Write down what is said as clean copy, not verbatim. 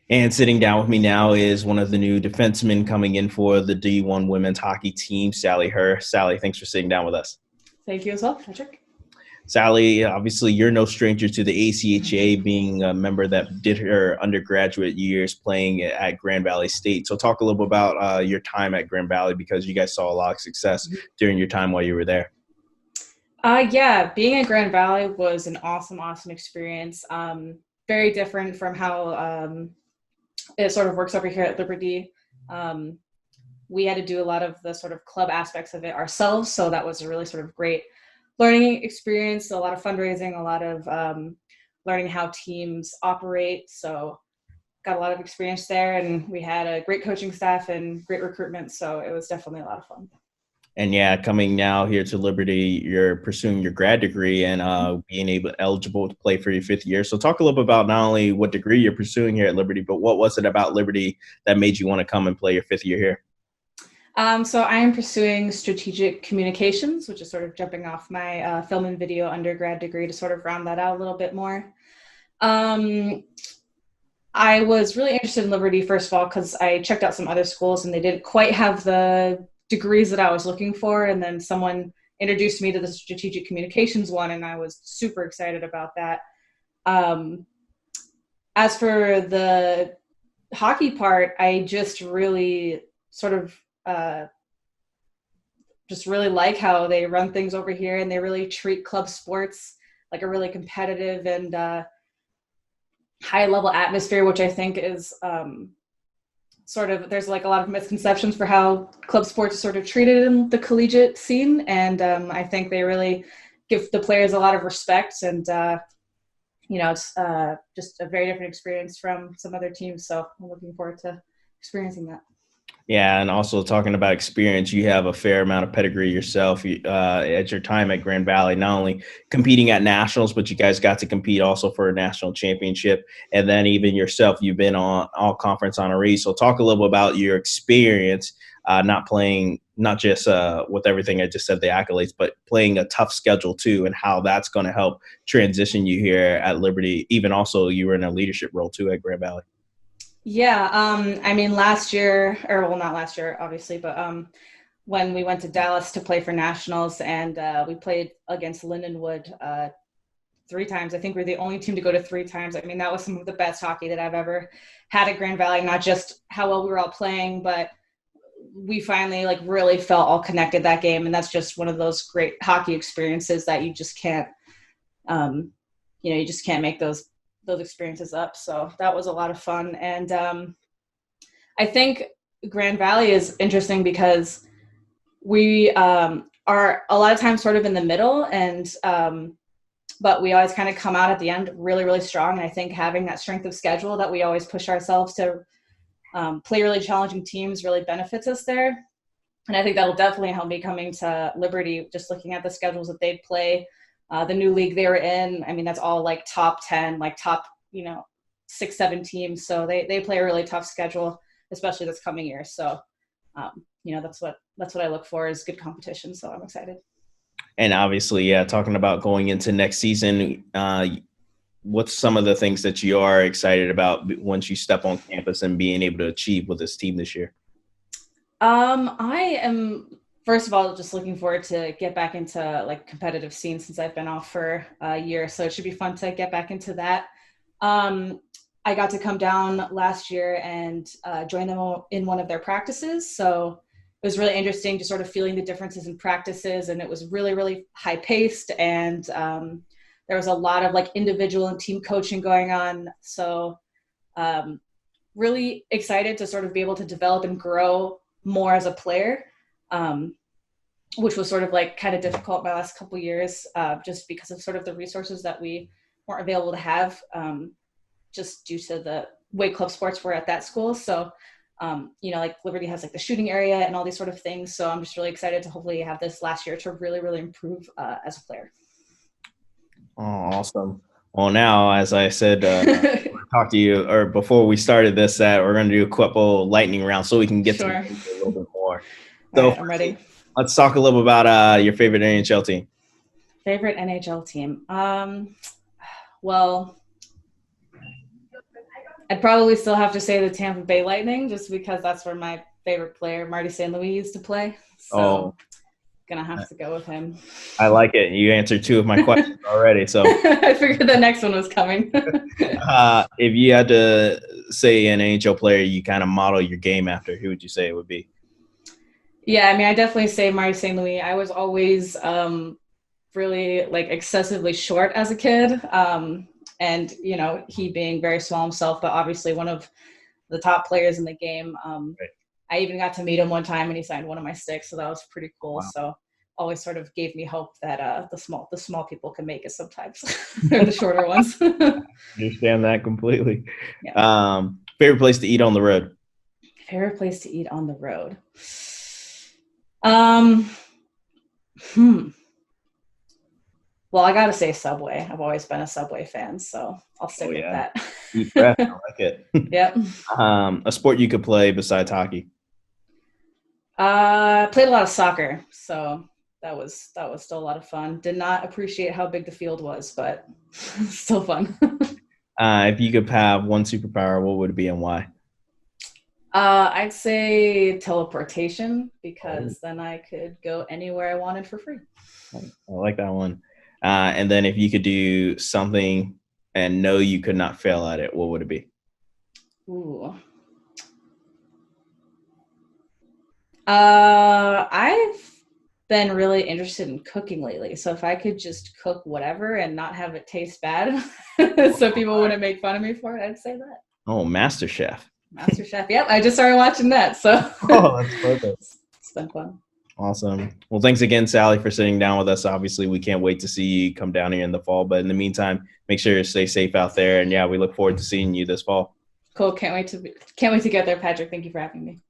And sitting down with me now is one of the new defensemen coming in for the D1 women's hockey team, Sally Hoerr. Sally, thanks for sitting down with us. Thank you as well, Patrick. Sally, obviously, you're no stranger to the ACHA, being a member that did her undergraduate years playing at Grand Valley State. So, talk a little bit about your time at Grand Valley, because you guys saw a lot of success during your time while you were there. Yeah, being at Grand Valley was an awesome experience. Very different from how it sort of works over here at Liberty. Um, we had to do a lot of the sort of club aspects of it ourselves, so that was a really sort of great learning experience. A lot of fundraising, a lot of learning how teams operate. So got a lot of experience there, and we had a great coaching staff and great recruitment. So it was definitely a lot of fun. And yeah, coming now here to Liberty, you're pursuing your grad degree and being eligible to play for your fifth year. So talk a little bit about not only what degree you're pursuing here at Liberty, but what was it about Liberty that made you want to come and play your fifth year here? So I am pursuing strategic communications, which is sort of jumping off my film and video undergrad degree to sort of round that out a little bit more. I was really interested in Liberty, first of all, because I checked out some other schools and they didn't quite have the degrees that I was looking for. And then someone introduced me to the strategic communications one, and I was super excited about that. As for the hockey part, I just really sort of just really like how they run things over here, and they really treat club sports like a really competitive and high level atmosphere, which I think is sort of, there's like a lot of misconceptions for how club sports are sort of treated in the collegiate scene. And I think they really give the players a lot of respect, and it's just a very different experience from some other teams. So I'm looking forward to experiencing that. Yeah, and also talking about experience, you have a fair amount of pedigree yourself at your time at Grand Valley, not only competing at nationals, but you guys got to compete also for a national championship. And then even yourself, you've been on all conference honorees. So talk a little bit about your experience, not playing, not just with everything I just said, the accolades, but playing a tough schedule too, and how that's going to help transition you here at Liberty. Even also, you were in a leadership role too at Grand Valley. Yeah, I mean, last year, or well, not last year, obviously, but when we went to Dallas to play for nationals, and we played against Lindenwood 3 times. I think we're the only team to go to 3 times. I mean, that was some of the best hockey that I've ever had at Grand Valley. Not just how well we were all playing, but we finally like really felt all connected that game, and that's just one of those great hockey experiences that you just can't, you just can't make those experiences up. So that was a lot of fun. And I think Grand Valley is interesting because we are a lot of times sort of in the middle, and but we always kind of come out at the end really strong. And I think having that strength of schedule that we always push ourselves to play really challenging teams really benefits us there. And I think that'll definitely help me coming to Liberty, just looking at the schedules that they'd play. The new league they were in, I mean, that's all like top 10, like top, 6, 7 teams. So they play a really tough schedule, especially this coming year. So, that's what I look for, is good competition. So I'm excited. And obviously, yeah, talking about going into next season, what's some of the things that you are excited about once you step on campus and being able to achieve with this team this year? I am, first of all, just looking forward to get back into like competitive scene since I've been off for a year. So it should be fun to get back into that. I got to come down last year and join them in one of their practices. So it was really interesting, just sort of feeling the differences in practices. And it was really high paced. And there was a lot of like individual and team coaching going on. So really excited to sort of be able to develop and grow more as a player, which was sort of like kind of difficult my last couple of years, just because of sort of the resources that we weren't available to have, just due to the way club sports were at that school. So, like Liberty has like the shooting area and all these sort of things. So I'm just really excited to hopefully have this last year to really improve as a player. Oh, awesome. Well, now, as I said, talk to you, or before we started this, that we're going to do a couple lightning rounds so we can get Sure. to know a little bit more. All So right, I'm ready. let's talk a little about your favorite NHL team. Favorite NHL team? Well, I'd probably still have to say the Tampa Bay Lightning, just because that's where my favorite player, Marty St. Louis, used to play. So Oh, gonna have to go with him. I like it. You answered two of my questions already. So I figured the next one was coming. if you had to say an NHL player you kind of model your game after, who would you say it would be? Yeah, I mean, I definitely say Marty St. Louis. I was always really like excessively short as a kid. And, you know, he being very small himself, but obviously one of the top players in the game. Right. I even got to meet him one time and he signed one of my sticks. So that was pretty cool. Wow. So always sort of gave me hope that the small people can make it sometimes, or the shorter ones. Understand that completely. Yeah. Favorite place to eat on the road? Favorite place to eat on the road. Um, hmm. Well, I gotta say Subway. I've always been a Subway fan, so I'll stick with that. Eat fresh. I like it. Yep. A sport you could play besides hockey? Played a lot of soccer, so that was still a lot of fun. Did not appreciate how big the field was, but still fun. If you could have one superpower, what would it be and why? I'd say teleportation, because then I could go anywhere I wanted for free. I like that one. And then if you could do something and know you could not fail at it, what would it be? Ooh. I've been really interested in cooking lately. So if I could just cook whatever and not have it taste bad, so people wouldn't make fun of me for it, I'd say that. Oh, Master Chef. Master Chef. Yep, I just started watching that. So Oh, that's perfect. It's been fun. Awesome. Well, thanks again, Sally, for sitting down with us. Obviously, we can't wait to see you come down here in the fall. But in the meantime, make sure you stay safe out there. And yeah, we look forward to seeing you this fall. Cool. Can't wait to get there, Patrick. Thank you for having me.